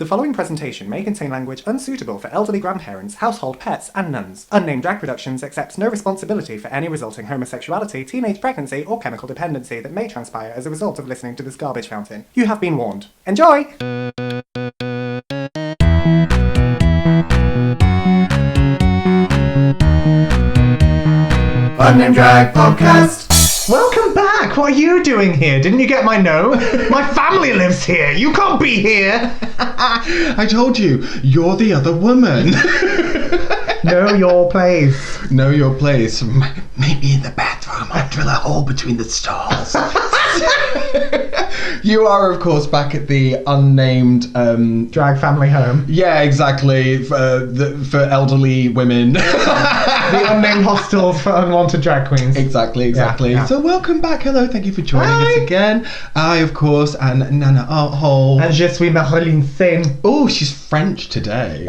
The following presentation may contain language unsuitable for elderly grandparents, household pets, and nuns. Unnamed Drag Productions accepts no responsibility for any resulting homosexuality, teenage pregnancy, or chemical dependency that may transpire as a result of listening to this garbage fountain. You have been warned. Enjoy! Unnamed Drag Podcast. Welcome back! What are you doing here? Didn't you get my note? My family lives here! You can't be here! I told you, you're the other woman. Know your place. Know your place. Maybe in the bathroom. I'll drill a hole between the stalls. You are, of course, back at the unnamed... Drag family home. Yeah, exactly. For elderly women. The unnamed hostels for unwanted drag queens. Exactly. Yeah. So welcome back. Hello, thank you for joining us again. I, of course, and Nana Arthole. And je suis Marilyn Sen. Oh, she's French today.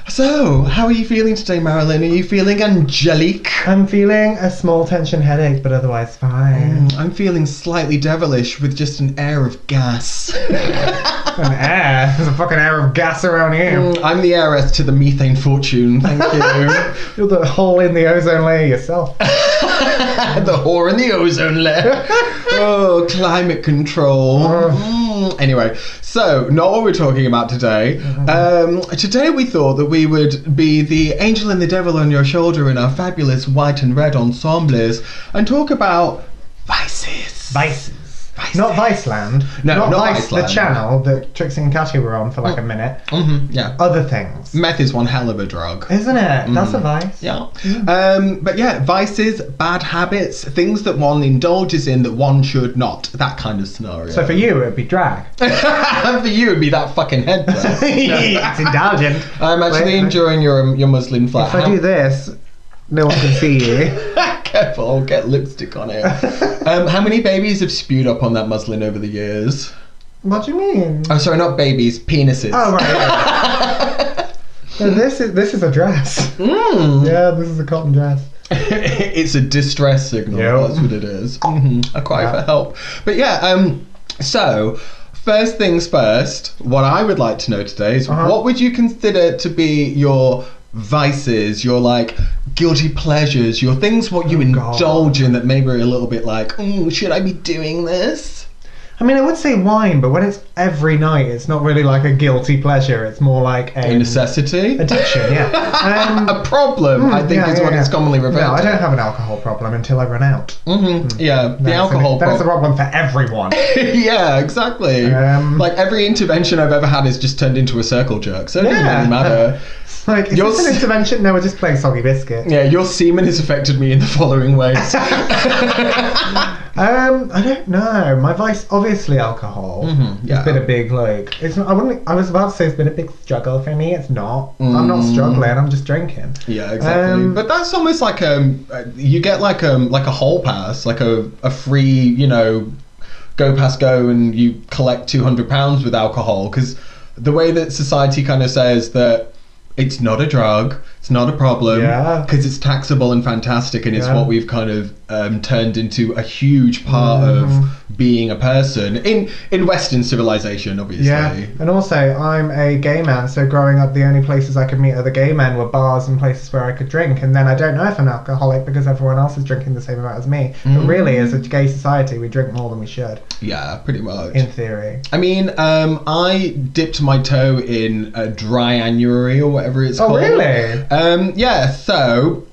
So, how are you feeling today, Marilyn? Are you feeling angelique? I'm feeling a small tension headache, but otherwise fine. I'm feeling slightly devilish with just an air of gas. An air? There's a fucking air of gas around here. I'm the heiress to the Methane Fortune, thank you. You're the hole in the ozone layer yourself. The whore in the ozone layer. Oh, climate control. Anyway, so not what we're talking about today. Today we thought that we would be the angel and the devil on your shoulder in our fabulous white and red ensembles and talk about vices. Vices. Not Viceland. No, not Vice, Viceland. the channel that Trixie and Katy were on for like a minute. Yeah. Other things. Meth is one hell of a drug. Isn't it? That's a vice. Yeah. But yeah, vices, bad habits, things that one indulges in that one should not. That kind of scenario. So for you, it'd be drag. For you, it'd be that fucking headdress. It's indulgent. I'm actually enjoying your muslin flat. If I do this, no one can see you. Careful, I'll get lipstick on it. How many babies have spewed up on that muslin over the years? What do you mean? Oh, sorry, not babies, penises. Oh, right. So this is a dress. Yeah, this is a cotton dress. It's a distress signal. Yep. That's what it is. A cry for help. But yeah, so first things first, what I would like to know today is what would you consider to be your vices, your like guilty pleasures, your things what you indulge in that maybe are a little bit like, should I be doing this? I mean, I would say wine, but when it's every night, it's not really like a guilty pleasure. It's more like A necessity? addiction, yeah. A problem, I think is what it's commonly referred to. No, I don't have an alcohol problem until I run out. Yeah, the alcohol That's a problem for everyone. Yeah, exactly. Like every intervention I've ever had has just turned into a circle jerk, so it doesn't really matter. Like, is this an intervention? No, we're just playing Soggy Biscuit. Yeah, your semen has affected me in the following ways. I don't know. My vice, obviously, alcohol. It's been a big it's not, I was about to say it's been a big struggle for me. It's not. I'm not struggling. I'm just drinking. Yeah, exactly. But that's almost like you get like a hall pass, like a free, go past go, and you collect £200 with alcohol, because the way that society kind of says that it's not a drug, it's not a problem, because it's taxable and fantastic, and it's what we've kind of turned into a huge part of being a person in Western civilization, obviously. Yeah, and also I'm a gay man, so growing up the only places I could meet other gay men were bars and places where I could drink, and then I don't know if I'm alcoholic because everyone else is drinking the same amount as me. But really, as a gay society, we drink more than we should. Yeah, pretty much. In theory. I mean, I dipped my toe in a dry January or whatever it's called. Oh, really? Yeah, so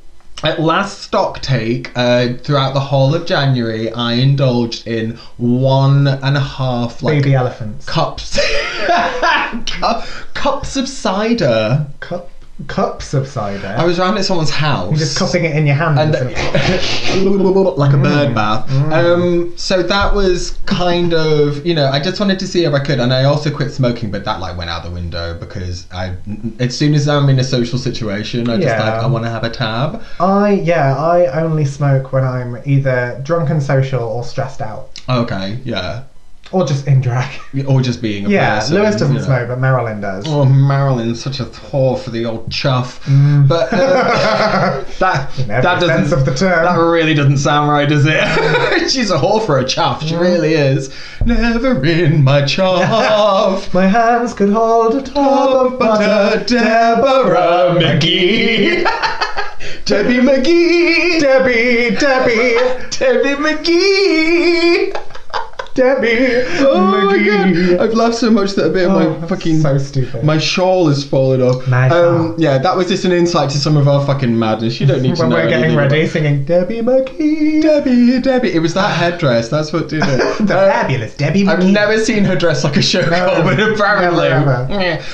at last stock take, throughout the whole of January, I indulged in 1.5 baby elephants. Cups. Cups of cider. Cups of cider? I was round at someone's house. You're just cupping it in your hand. And like a bird bath. So that was kind of, I just wanted to see if I could, and I also quit smoking, but that went out the window because as soon as I'm in a social situation, I want to have a tab. I only smoke when I'm either drunk and social or stressed out. Okay, yeah. Or just in drag. Or just being a person. Lewis doesn't you know. smoke, but Marilyn does. Oh, Marilyn's such a whore for the old chuff. But that Sense doesn't. of the term. That really doesn't sound right, does it? She's a whore for a chuff. She really is. Never in my chuff. My hands could hold a tub of butter. Deborah McGee. Debbie McGee. Debbie McGee. Debbie. Oh my McGee. god! I've laughed so much that a bit of my fucking so stupid. my shawl has fallen off. My shawl. Yeah, that was just an insight to some of our fucking madness. You don't need to When know. we're getting anything ready, about- singing Debbie McGee. Debbie. It was that headdress. That's what did it. The fabulous Debbie I've McGee. never seen her dress like a showgirl, but apparently. Never,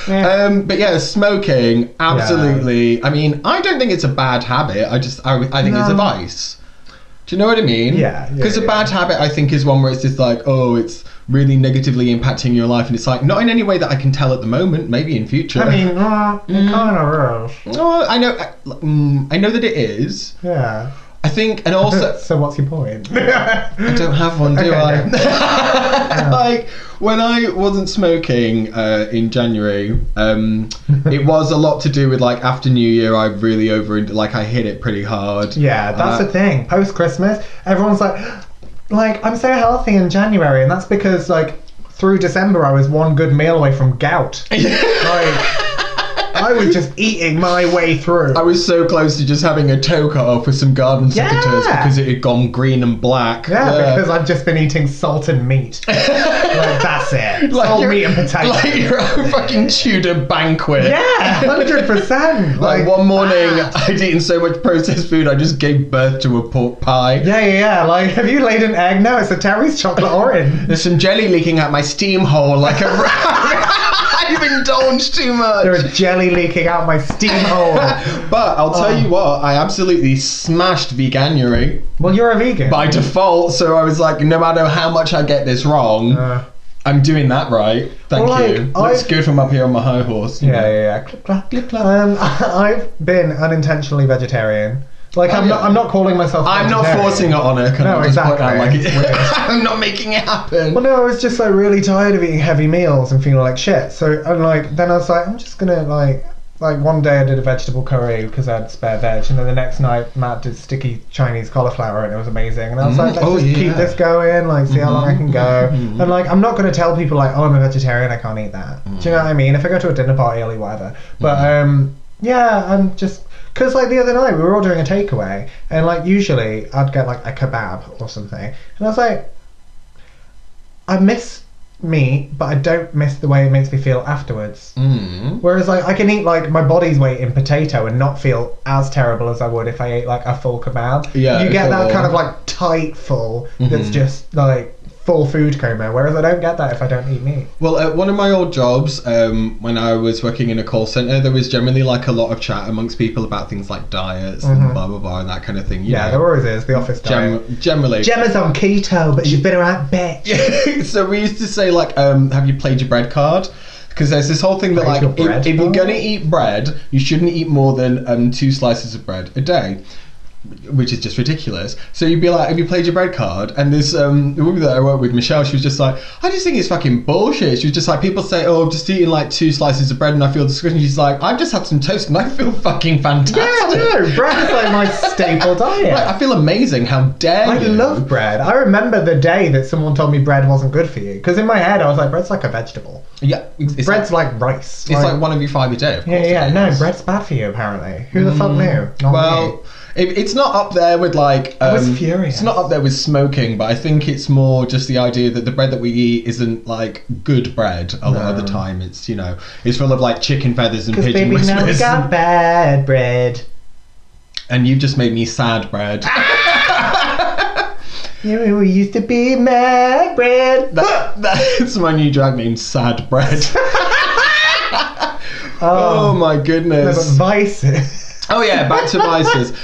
ever. But yeah, smoking, absolutely. I mean, I don't think it's a bad habit. I think it's a vice. Do you know what I mean? Yeah. Because a bad habit, I think, is one where it's just like, oh, it's really negatively impacting your life, and it's like, not in any way that I can tell at the moment, maybe in future. I mean, it kind of is. Oh, I know that it is. Yeah. I think, and also, So what's your point? I don't have one, do I? Like, when I wasn't smoking in January, it was a lot to do with, like, after New Year, I really I hit it pretty hard. Yeah, that's the thing. Post Christmas, everyone's like, I'm so healthy in January, and that's because, like, through December, I was one good meal away from gout. I was just eating my way through. I was so close to just having a toe cut off with some garden secateurs because it had gone green and black. Yeah, because I've just been eating salt and meat. That's it. Salt, meat and potatoes. Like your own fucking Tudor banquet. Yeah, 100%. Like one morning, I'd eaten so much processed food, I just gave birth to a pork pie. Yeah. Like, have you laid an egg? No, it's a Terry's chocolate orange. There's some jelly leaking out my steam hole like a... I've indulged too much. There's jelly leaking out my steam hole. But I'll tell you what, I absolutely smashed veganuary. Well, you're a vegan. By default, so I was like, no matter how much I get this wrong, I'm doing that right. Thank you. Looks good from up here on my high horse. Yeah. Clip, clap, clip, clap. I've been unintentionally vegetarian. Like, I'm not calling myself I'm not forcing it on her. Can I just point out, like, I'm not making it happen. Well, no, I was just, like, really tired of eating heavy meals and feeling like shit. So, and, like, then I was like, I'm just gonna, like one day I did a vegetable curry because I had spare veg, and then the next night Matt did sticky Chinese cauliflower, and it was amazing. And I was like, let's just keep this going, like, see how long I can go. And, like, I'm not going to tell people, like, oh, I'm a vegetarian, I can't eat that. Do you know what I mean? If I go to a dinner party, I'll eat whatever. But, yeah, I'm just... Because, like, the other night, we were ordering a takeaway, and, like, usually I'd get, like, a kebab or something. And I was like, I miss meat, but I don't miss the way it makes me feel afterwards. Whereas, like, I can eat, like, my body's weight in potato and not feel as terrible as I would if I ate, like, a full kebab. Yeah, you get that kind of, like, tight full that's just, like... full food coma, whereas I don't get that if I don't eat meat. Well, at one of my old jobs, when I was working in a call centre, there was generally like a lot of chat amongst people about things like diets and blah blah blah and that kind of thing. Yeah, there always is, the office diet. Generally. Gemma's on keto, but she's been a right bitch. So we used to say, like, have you played your bread card? Because there's this whole thing that, like, if you're going to eat bread, you shouldn't eat more than 2 slices of bread a day. Which is just ridiculous. So you'd be like, have you played your bread card? And this the woman that I worked with, Michelle, she was just like, I just think it's fucking bullshit. She was just like, people say, oh, I've just eaten like 2 slices of bread and I feel disgusting. She's like, I've just had some toast and I feel fucking fantastic. Yeah, no, bread is like my staple diet. Like, I feel amazing. How dare you? I love bread. I remember the day that someone told me bread wasn't good for you. Because in my head, I was like, bread's like a vegetable. Yeah. Bread's like rice. It's like one of your 5 a day, of course. Yeah. No, bread's bad for you, apparently. Who the fuck knew? Not me. It's not up there with, like... I was furious. It's not up there with smoking, but I think it's more just the idea that the bread that we eat isn't, like, good bread a lot of the time. It's, you know, it's full of, like, chicken feathers and pigeon whiskers. Now we got bad bread. And you've just made me sad bread. Yeah, we used to be mad bread. That's my new drag name, Sad Bread. Oh my goodness. No, but vices. Oh yeah, back to vices.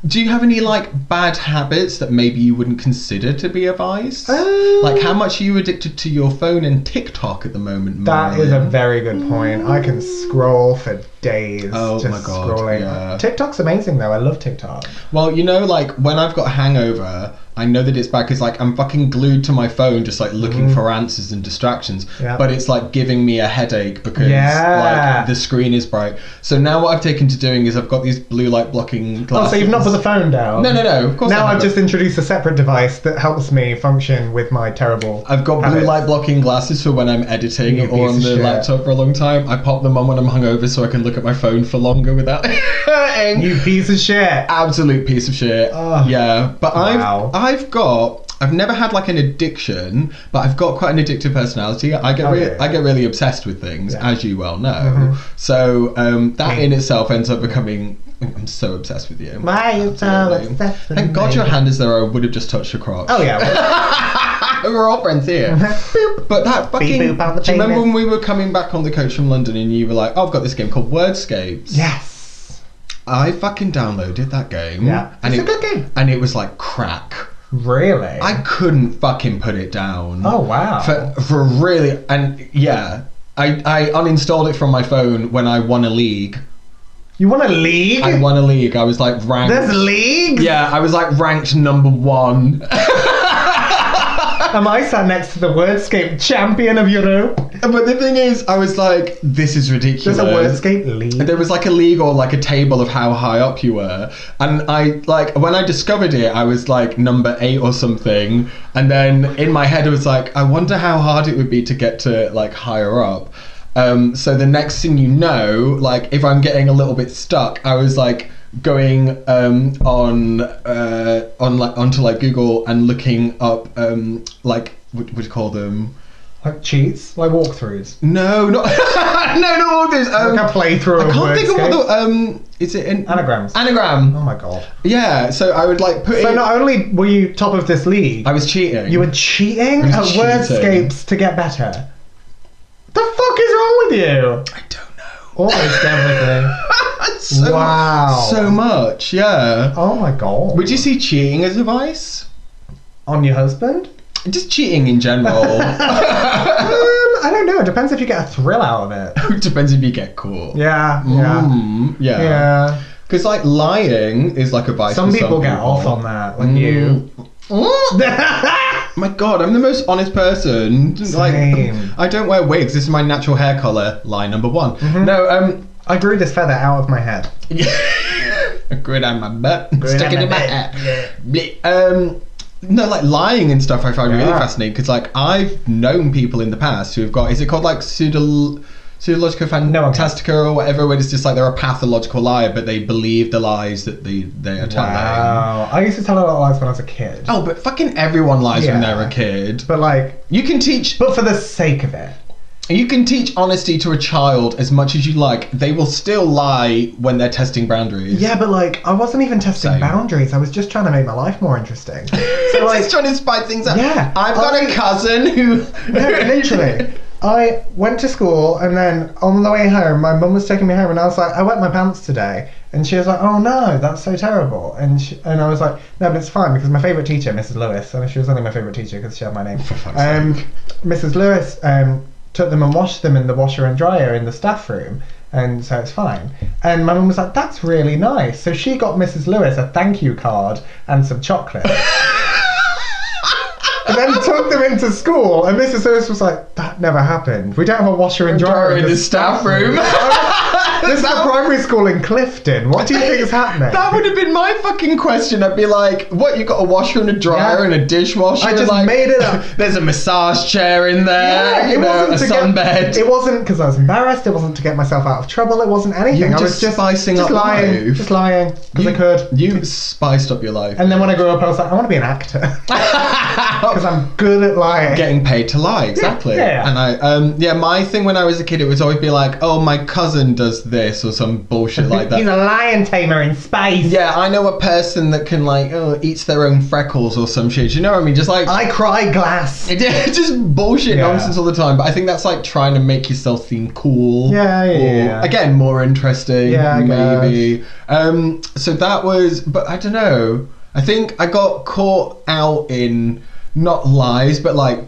Do you have any, like, bad habits that maybe you wouldn't consider to be a vice? Like, how much are you addicted to your phone and TikTok at the moment, That is a very good point. I can scroll for days Oh just my God, scrolling. yeah. TikTok's amazing though. I love TikTok. Well, you know, like when I've got a hangover, I know that it's bad because like I'm fucking glued to my phone, just like looking for answers and distractions. Yeah. But it's like giving me a headache because Yeah. like the screen is bright. So now what I've taken to doing is I've got these blue light blocking glasses. Oh, so you've not put the phone down? No, of course. Now I I've haven't. just introduced a separate device that helps me function with my terrible. I've got blue habits. light blocking glasses for when I'm editing You or on piece the of shit. laptop for a long time. I pop them on when I'm hungover so I can look at my phone for longer without hurting. You piece of shit. Absolute piece of shit. Ugh. Yeah, but Wow. I've never had like an addiction, but I've got quite an addictive personality. I get really obsessed with things, as you well know. So that in itself ends up becoming. I'm so obsessed with you. Why are you so Absolutely. obsessed with Thank God me? your hand is there. I would have just touched your crotch. Oh yeah. We're all friends here. Boop. But that fucking. Beep, boop on the Do you remember penis. when we were coming back on the coach from London and you were like, "Oh, I've got this game called Wordscapes." Yes. I fucking downloaded that game. Yeah. And It's a good game. And it was like crack. Really? I couldn't fucking put it down. Oh wow. For really, and yeah, I uninstalled it from my phone when I won a league. You want a league? I won a league. I was like ranked. There's leagues? Yeah, I was like ranked number 1. Am I sat next to the Wordscape champion of Europe? But the thing is, I was like, this is ridiculous. There's a Wordscape league. And there was like a league or like a table of how high up you were. And I like when I discovered it, I was like number 8 or something. And then in my head, I was like, I wonder how hard it would be to get to like higher up. So the next thing you know, like if I'm getting a little bit stuck, I was like going onto like Google and looking up like what do you call them? Like cheats? Like walkthroughs? No, not not all this. Like a playthrough I of can't think of Wordscape? what the is it an Anagrams. anagram? Oh my god. Yeah, so I would like put So it. not only were you top of this league, I was cheating. you were cheating I at was cheating. Wordscapes to get better. The fuck is wrong with you? I don't know. Almost everything. So, Wow. So much, yeah. Oh my god. Would you see cheating as a vice? On your husband? Just cheating in general. I don't know. It depends if you get a thrill out of it. It depends if you get caught. Yeah. Yeah. Yeah. Because like lying is like a vice. Some for people get off on that, like you. My God, I'm the most honest person. Like, Same. I don't wear wigs. This is my natural hair color. Lie number 1. No, I grew this feather out of my head. I grew it out my butt. Grew it Stick it out in my my hair. butt. No, like lying and stuff I find really Yeah. fascinating because like I've known people in the past who have got, is it called like pseudological fantastica or whatever, where it's just like they're a pathological liar but they believe the lies that they are telling. Wow. I used to tell a lot of lies when I was a kid. Oh, but fucking everyone lies when Yeah. they're a kid. But like, You can teach but for the sake of it. honesty to a child as much as you like. They will still lie when they're testing boundaries. Yeah, but like, I wasn't even testing Same. boundaries. I was just trying to make my life more interesting. So like, Just trying to spice things up. Yeah. I've got a cousin who. no, literally. I went to school and then on the way home, my mum was taking me home and I was like, I wet my pants today. And she was like, oh no, that's so terrible. And I was like, no, but it's fine because my favourite teacher, Mrs. Lewis, and she was only my favourite teacher because she had my name. Mrs. Lewis took them and washed them in the washer and dryer in the staff room. And so it's fine. And my mum was like, that's really nice. So she got Mrs. Lewis a thank you card and some chocolate. And then took them into school, and Mrs. Lewis was like, that never happened. We don't have a washer and dryer in the staff room. This is a primary school in Clifton. What do you think is happening? That would have been my fucking question. I'd be like, what, you got a washer and a dryer and a dishwasher? I just like, made it up. There's a massage chair in there, Yeah, you know, a sunbed. It wasn't because I was embarrassed. It wasn't to get myself out of trouble. It wasn't anything. You were I was just just spicing just up lying, life. just lying because I could. You spiced up your life. And then when I grew up, I was like, I want to be an actor because I'm good at lying. Getting paid to lie, exactly. Yeah. And I, my thing when I was a kid, it was always be like, oh, my cousin does this or some bullshit like that. He's a lion tamer in space. Yeah, I know a person that can like, eats their own freckles or some shit. You know what I mean? Just like I cry glass. just bullshit Yeah. nonsense all the time. But I think that's like trying to make yourself seem cool. Yeah. Or, again, more interesting. Yeah, I maybe. So that was, but I don't know. I think I got caught out in not lies, but like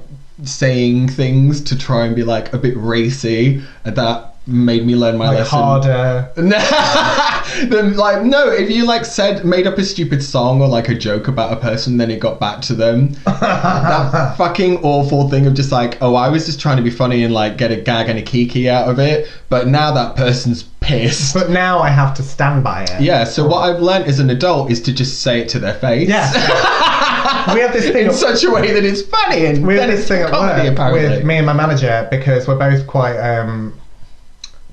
saying things to try and be like a bit racy. That made me learn my Like lesson. harder. Then like no, if you like made up a stupid song or like a joke about a person, then it got back to them. That fucking awful thing of just like, oh, I was just trying to be funny and like get a gag and a kiki out of it, but now that person's pissed. But now I have to stand by it. Yeah, so what I've learned as an adult is to just say it to their face. Yeah. We have this thing in such a way that it's funny, and we have then this it's thing at comedy, work apparently. with me and my manager, because we're both quite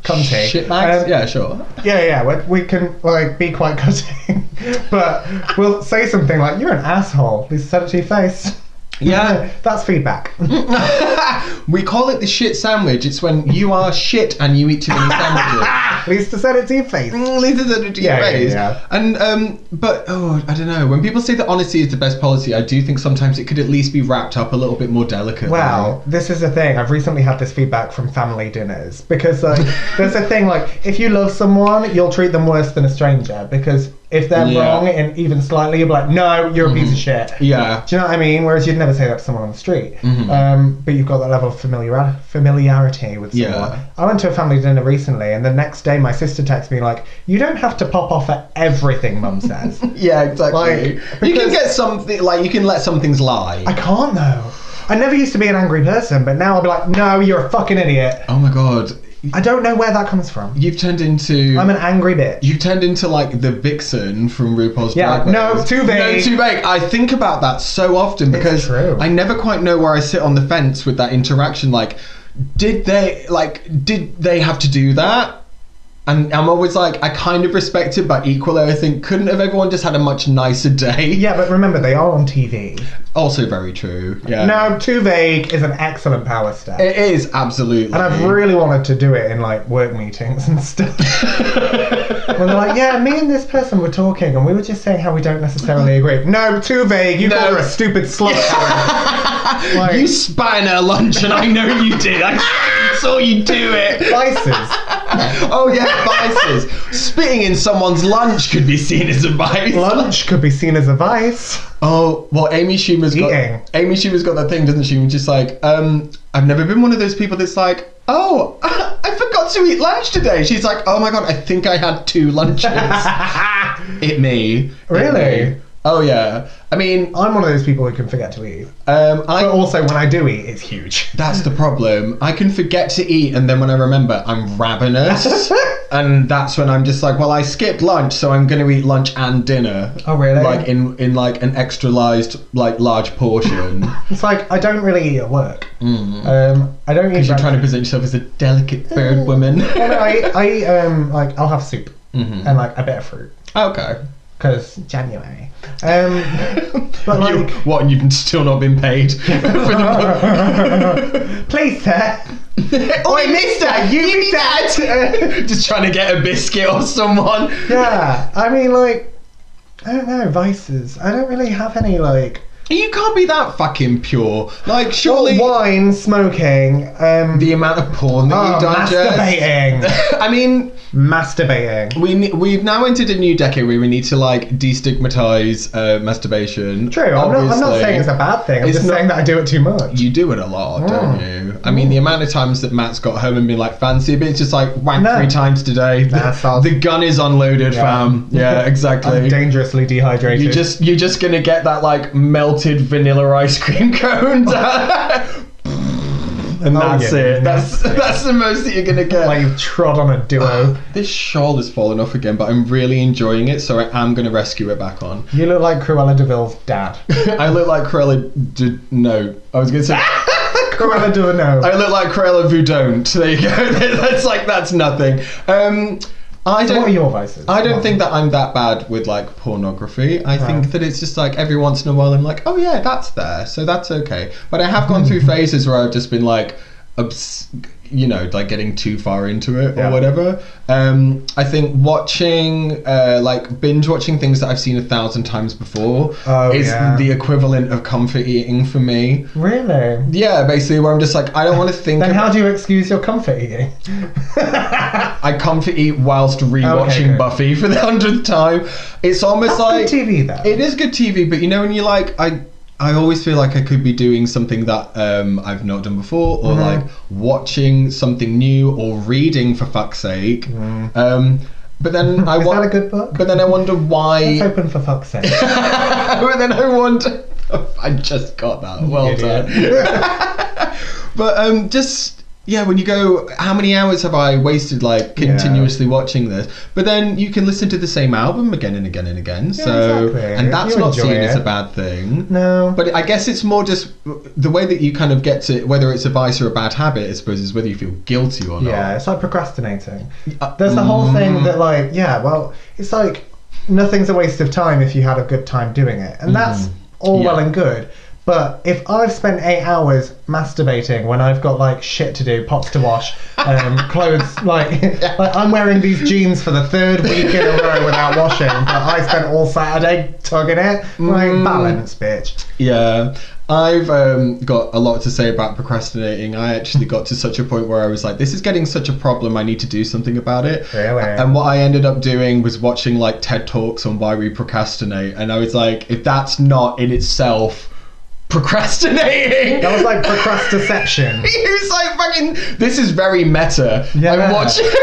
cunty. Shitbags? Yeah, sure. Yeah, we can like be quite cutting, but we'll say something like, "You're an asshole." Please said it to your face. Yeah. That's feedback. We call it the shit sandwich. It's when you are shit and you eat too many sandwiches. At least I said it to your face. At least I said it to your face. Yeah. And but I don't know. When people say that honesty is the best policy, I do think sometimes it could at least be wrapped up a little bit more delicately. Well, this is the thing. I've recently had this feedback from family dinners, because like there's a thing like, if you love someone, you'll treat them worse than a stranger, because if they're wrong and even slightly, you'll be like, no, you're a piece of shit. Yeah. Do you know what I mean? Whereas you'd never say that to someone on the street. Mm-hmm. But you've got that level of familiarity with someone. Yeah. I went to a family dinner recently, and the next day my sister texted me like, you don't have to pop off at everything Mum says. Yeah, exactly. Like, you can because- get something, like, you can let some things lie. I can't though. I never used to be an angry person, but now I'll be like, no, you're a fucking idiot. Oh my god. I don't know where that comes from. You've turned into... I'm an angry bitch. You've turned into like the vixen from RuPaul's Yeah, Drag Race. no, too vague. No, too vague. I think about that so often because true. I never quite know where I sit on the fence with that interaction. Like, did they have to do that? And I'm always like, I kind of respect it, but equally I think, couldn't have everyone just had a much nicer day? Yeah, but remember, they are on TV. Also very true. Yeah. No, too vague is an excellent power step. It is, absolutely. And I've really wanted to do it in like work meetings and stuff. When they're like, yeah, me and this person were talking and we were just saying how we don't necessarily agree. No, too vague. You called her a stupid slut. Like, you spat in her lunch and I know you did. I saw you do it. vices. Oh yeah, vices. Spitting in someone's lunch could be seen as a vice. Lunch could be seen as a vice. Oh, well, Amy Schumer's got that thing, doesn't she? Which is like, I've never been one of those people that's like, oh, I forgot to eat lunch today. She's like, oh my god, I think I had 2 lunches. Me. Really? Oh yeah. I mean, I'm one of those people who can forget to eat. but also when I do eat, it's huge. that's the problem. I can forget to eat, and then when I remember, I'm ravenous. And that's when I'm just like, well, I skipped lunch, so I'm going to eat lunch and dinner. Oh, really? Like in like an extra-large portion. It's like, I don't really eat at work. I don't eat... Because you're trying to present yourself as a delicate bird woman. Well, no, I eat, like, I'll have soup and like a bit of fruit. Okay. Because January. But like... What, and you've still not been paid for the Please, sir. Oi, mister, you be that! Just trying to get a biscuit off someone. Yeah, I mean, like, I don't know, vices. I don't really have any, like... You can't be that fucking pure. Like, surely... wine, smoking, the amount of porn that you digest. masturbating. I mean... Masturbating. We've now entered a new decade where we need to, like, destigmatize masturbation. True, I'm not saying it's a bad thing. I'm just saying that I do it too much. You do it a lot, don't you? I mean, the amount of times that Matt's got home and been like, fancy a bit, it's just like, wank 3 times today. The gun is unloaded, fam. Yeah, exactly. I'm dangerously dehydrated. You're just gonna get that, like, melted vanilla ice cream cone. And that's it. That's the most that you're gonna get. Like you've trod on a duo. This shawl has fallen off again, but I'm really enjoying it, so I am gonna rescue it back on. You look like Cruella de Vil's dad. I look like Cruella no. I was gonna say Cruella de Vil. I look like Cruella who don't. There you go. That's nothing. What are your vices? I don't think that I'm that bad with like pornography. I think that it's just like every once in a while I'm like, oh yeah, that's there, so that's okay. But I have gone through phases where I've just been like, like getting too far into it or whatever. I think watching, like binge watching things that I've seen 1,000 times before is the equivalent of comfort eating for me. Really? Yeah, basically where I'm just like, I don't want to think Then how do you excuse your comfort eating? I comfort eat whilst rewatching Buffy for the 100th time. It's almost That's like good TV though. It is good TV, but you know when you're like, I always feel like I could be doing something that I've not done before, or like watching something new, or reading for fuck's sake. But then I Is that a good book? But then I wonder why. Let's open for fuck's sake. But then I wonder. I just got that. Well done. But just when you go, how many hours have I wasted like continuously watching this? But then you can listen to the same album again and again and again. Exactly. And that's You not enjoy seen as it. a bad thing. No. But I guess it's more just the way that you kind of get to whether it's a vice or a bad habit, I suppose, is whether you feel guilty or not. Yeah, it's like procrastinating. There's the whole thing that like, it's like nothing's a waste of time if you had a good time doing it. And that's all well and good. But if I've spent 8 hours masturbating when I've got like shit to do, pots to wash, clothes, like I'm wearing these jeans for the 3rd week in a row without washing, but I spent all Saturday tugging it, like balance, bitch. Yeah. I've got a lot to say about procrastinating. I actually got to such a point where I was like, this is getting such a problem, I need to do something about it. Really? And what I ended up doing was watching like TED Talks on why we procrastinate. And I was like, if that's not in itself procrastinating. That was like procrastiception. It was like fucking. This is very meta. Yeah.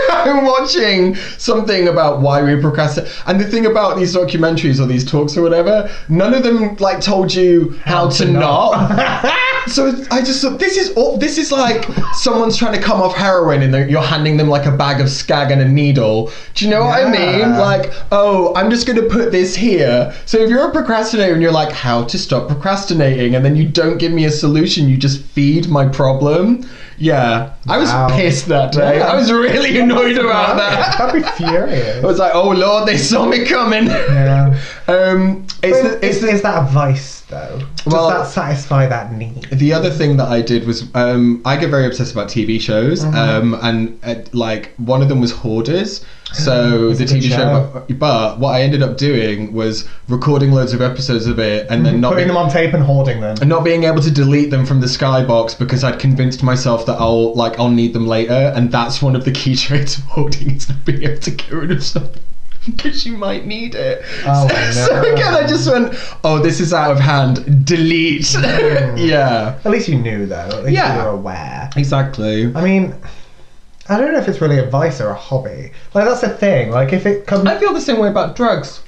I'm watching something about why we procrastinate, and the thing about these documentaries or these talks or whatever, none of them like told you how to not. So I just thought this is like someone's trying to come off heroin and you're handing them like a bag of skag and a needle. Do you know what I mean? Like, oh, I'm just going to put this here. So if you're a procrastinator and you're like, how to stop procrastinating, and then you don't give me a solution, you just feed my problem. Yeah, I was pissed that day. Yeah. I was really annoyed about that. I'd be furious. I was like, oh Lord, they saw me coming. Yeah. Is that a vice though? Does that satisfy that need? The other thing that I did was I get very obsessed about TV shows, and like one of them was Hoarders. So the TV show, but what I ended up doing was recording loads of episodes of it and then putting them on tape and hoarding them, and not being able to delete them from the skybox because I'd convinced myself that I'll need them later, and that's one of the key traits of hoarding, is not being able to get rid of something because you might need it. Oh, So again, I just went, oh, this is out of hand. Delete. Yeah. At least you knew though. At least you were aware. Exactly. I mean, I don't know if it's really a vice or a hobby. Like that's the thing. Like if it comes. I feel the same way about drugs.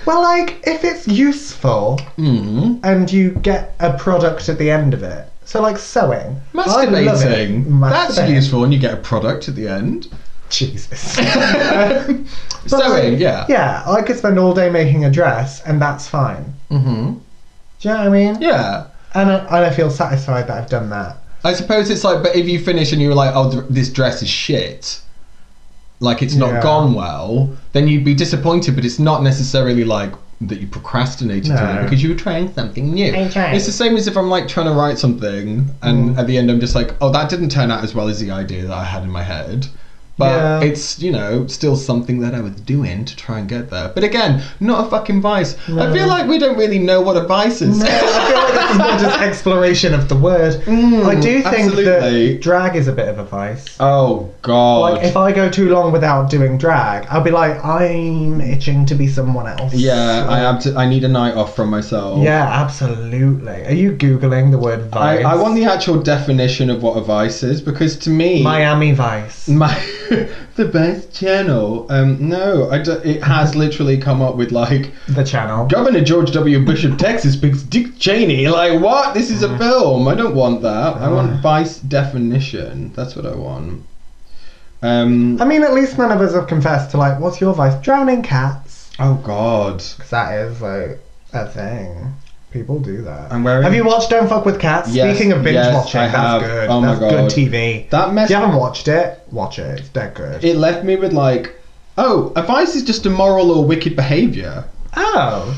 Well, like if it's useful and you get a product at the end of it. So like sewing. Masturbating. That's useful, and you get a product at the end. Jesus. Sewing, yeah. Yeah, I could spend all day making a dress, and that's fine. Mm-hmm. Do you know what I mean? Yeah. And I feel satisfied that I've done that. I suppose it's like, but if you finish and you were like, oh, this dress is shit, like it's not gone well, then you'd be disappointed, but it's not necessarily like that you procrastinated doing it because you were trying something new. It's the same as if I'm like trying to write something and at the end I'm just like, oh, that didn't turn out as well as the idea that I had in my head. But it's, still something that I was doing to try and get there. But again, not a fucking vice. No. I feel like we don't really know what a vice is. No, I feel like this is more just exploration of the word. I do think that drag is a bit of a vice. Oh, God. Like, if I go too long without doing drag, I'll be like, I'm itching to be someone else. Yeah, I need a night off from myself. Yeah, absolutely. Are you Googling the word vice? I want the actual definition of what a vice is, because to me... Miami Vice. The best channel. No, it has literally come up with like the channel. Governor George W. Bush of Texas picks Dick Cheney. Like, what? This is a film. I don't want that. I want vice definition. That's what I want. I mean, at least none of us have confessed to like, what's your vice? Drowning cats. Oh God. Because that is like a thing. People do that. Have you watched Don't Fuck with Cats? Yes, Speaking of binge watching, I have. that's good. Oh that's my God. Good TV. That if you haven't watched it, watch it. It's dead good. It left me with like, oh, a vice is just immoral or wicked behaviour. Oh.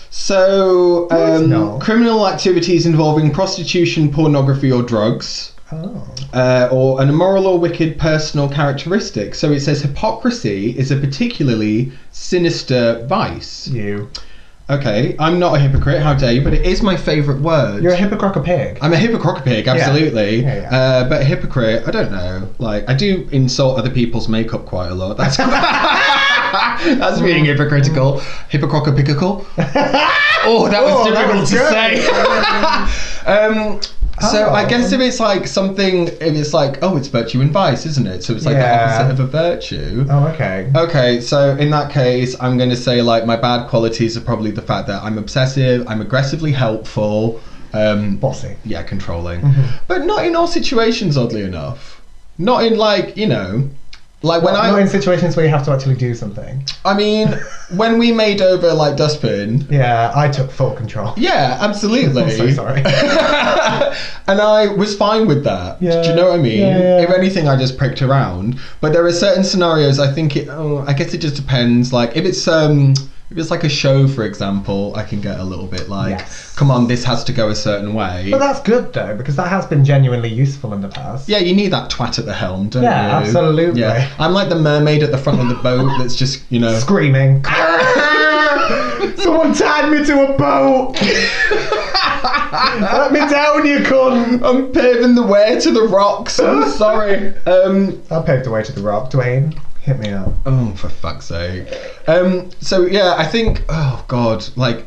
So, No. criminal activities involving prostitution, pornography, or drugs. Oh. Or an immoral or wicked personal characteristic. So it says hypocrisy is a particularly sinister vice. You. Okay, I'm not a hypocrite, how dare you, but it is my favourite word. You're a hypocrite. I'm a hypocrite, absolutely. Yeah. But hypocrite, I don't know. Like, I do insult other people's makeup quite a lot. That's That's being hypocritical. Hypocritical. Oh, that was difficult to say. So I guess if it's like something, if it's like, it's virtue and vice, isn't it? So it's like the opposite of a virtue. Oh, okay. Okay, so in that case, I'm going to say like my bad qualities are probably the fact that I'm obsessive, I'm aggressively helpful. Bossy. Yeah, controlling. But not in all situations, oddly enough. Not in like, like when not in situations where you have to actually do something. I mean, when we made over like Dustbin. Yeah, I took full control. Yeah, absolutely. I'm so sorry. And I was fine with that. Yeah. Do you know what I mean? Yeah. If anything, I just pricked around. But there are certain scenarios. I think I guess it just depends. Like if it's like a show, for example, I can get a little bit like, come on, this has to go a certain way. But that's good though, because that has been genuinely useful in the past. Yeah, you need that twat at the helm, don't you? Yeah, absolutely. Yeah. I'm like the mermaid at the front of the boat that's just, screaming. Someone tied me to a boat. Let me down, you cunt. I'm paving the way to the rocks. I'm sorry. I paved the way to the rock, Dwayne. Hit me up. Oh, for fuck's sake. So yeah, I think, oh God, like,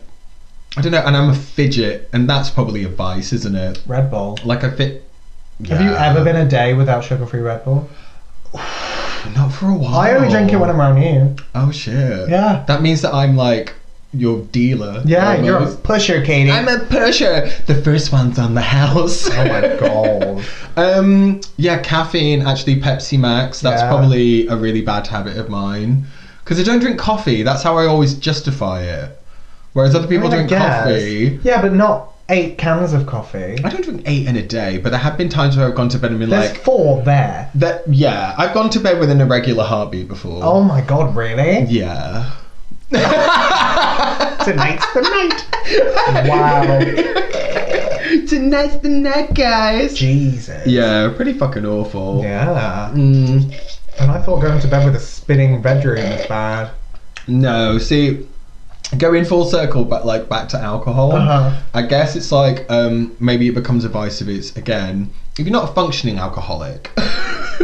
I don't know, and I'm a fidget, and that's probably a vice, isn't it? Red Bull. Like Have you ever been a day without sugar-free Red Bull? Not for a while. I only drink it when I'm around you. Oh shit. Yeah. That means that I'm like your dealer. Yeah, almost. you're a pusher, Katie. I'm a pusher. The first one's on the house. Oh my god. Yeah, caffeine, actually Pepsi Max. That's probably a really bad habit of mine. Because I don't drink coffee. That's how I always justify it. Whereas other people drink coffee. Yeah, but not 8 cans of coffee. I don't drink 8 in a day, but there have been times where I've gone to bed and been There's like... 4 there. Yeah, I've gone to bed with an irregular heartbeat before. Oh my god, really? Yeah. Tonight's the night. Wow. Tonight's the night, guys. Jesus. Yeah, pretty fucking awful. Yeah. And I thought going to bed with a spinning bedroom was bad. No, see, going full circle, but like back to alcohol. I guess it's like maybe it becomes a vice if it's again if you're not a functioning alcoholic.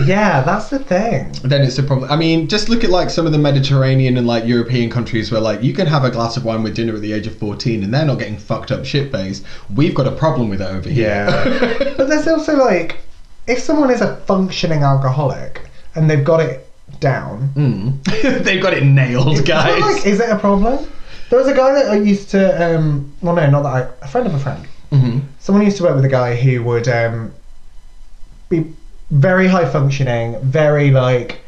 Yeah, that's the thing. Then it's a problem. I mean, just look at like some of the Mediterranean and like European countries where like you can have a glass of wine with dinner at the age of 14 and they're not getting fucked up shit-faced. We've got a problem with it over here. Yeah. But there's also like, if someone is a functioning alcoholic and they've got it down. They've got it nailed, guys. Like, is it a problem? There was a guy that I used to, a friend of a friend. Someone used to work with a guy who would be very high functioning, very like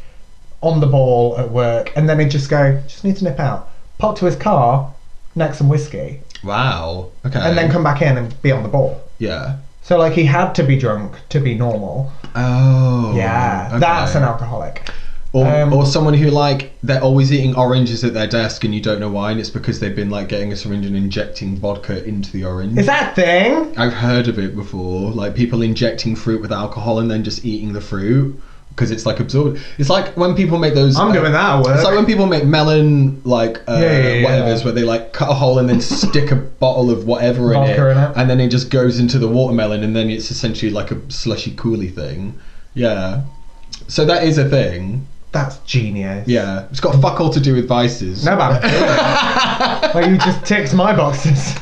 on the ball at work, and then he'd just go, just need to nip out, pop to his car, neck some whiskey. Wow. Okay. And then come back in and be on the ball. Yeah. So like he had to be drunk to be normal. Oh. Yeah. Okay. That's an alcoholic. Or someone who like they're always eating oranges at their desk and you don't know why, and it's because they've been like getting a syringe and injecting vodka into the orange. Is that a thing? I've heard of it before, like people injecting fruit with alcohol and then just eating the fruit because it's like absorbed. It's like when people make those. I'm doing that at work. It's like when people make melon whatever's where they like cut a hole and then stick a bottle of whatever in it, and then it just goes into the watermelon and then it's essentially like a slushy coolie thing. Yeah. So that is a thing. That's genius. Yeah, it's got fuck all to do with vices. No, man. Well, you just ticked my boxes.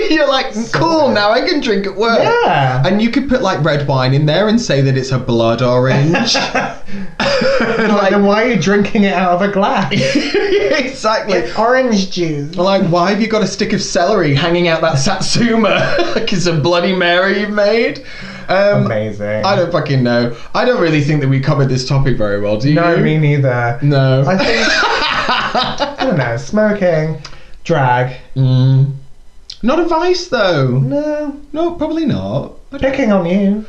You're like, cool, now I can drink at work. Yeah. And you could put like red wine in there and say that it's a blood orange. Then why are you drinking it out of a glass? Exactly. It's orange juice. Like, why have you got a stick of celery hanging out that satsuma? Like it's a Bloody Mary you've made? Amazing. I don't fucking know. I don't really think that we covered this topic very well, do you? No, me neither. No. I think, I don't know, smoking, drag. Not a vice though. No, probably not. picking on you.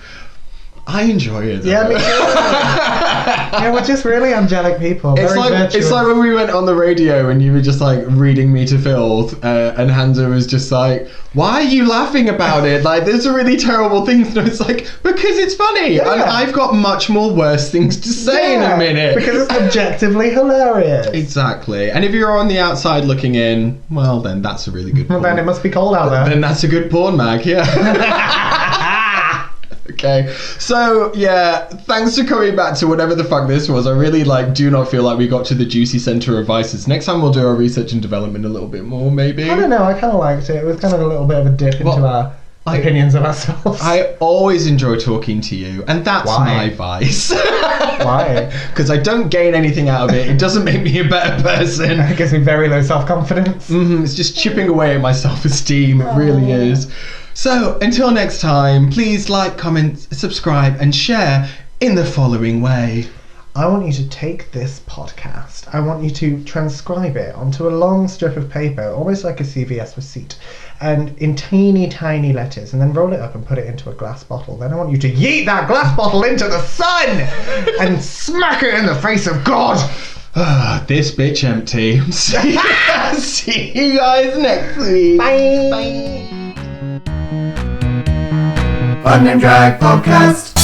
I enjoy it though. Yeah, me too. Yeah, we're just really angelic people. It's like when we went on the radio and you were just like reading me to filth and Hansa was just like, why are you laughing about it? Like, there's a really terrible things. And it's like, because it's funny. Yeah. And I've got much more worse things to say in a minute. Because it's objectively hilarious. Exactly. And if you're on the outside looking in, well, then that's a really good porn. Well, then it must be cold out there. Then that's a good porn mag, yeah. Okay, so yeah, thanks for coming back to whatever the fuck this was. I really do not feel like we got to the juicy center of vices. Next time we'll do our research and development a little bit more, maybe. I don't know, I kind of liked it. It was kind of a little bit of a dip into our opinions of ourselves. I always enjoy talking to you, and that's my vice. Why? Because I don't gain anything out of it. It doesn't make me a better person. It gives me very low self-confidence. It's just chipping away at my self-esteem. It really is. So, until next time, please like, comment, subscribe, and share in the following way. I want you to take this podcast, I want you to transcribe it onto a long strip of paper, almost like a CVS receipt, and in teeny tiny letters, and then roll it up and put it into a glass bottle. Then I want you to yeet that glass bottle into the sun and smack it in the face of God. This bitch empty. See you guys next week. Bye. Unnamed Drag Podcast.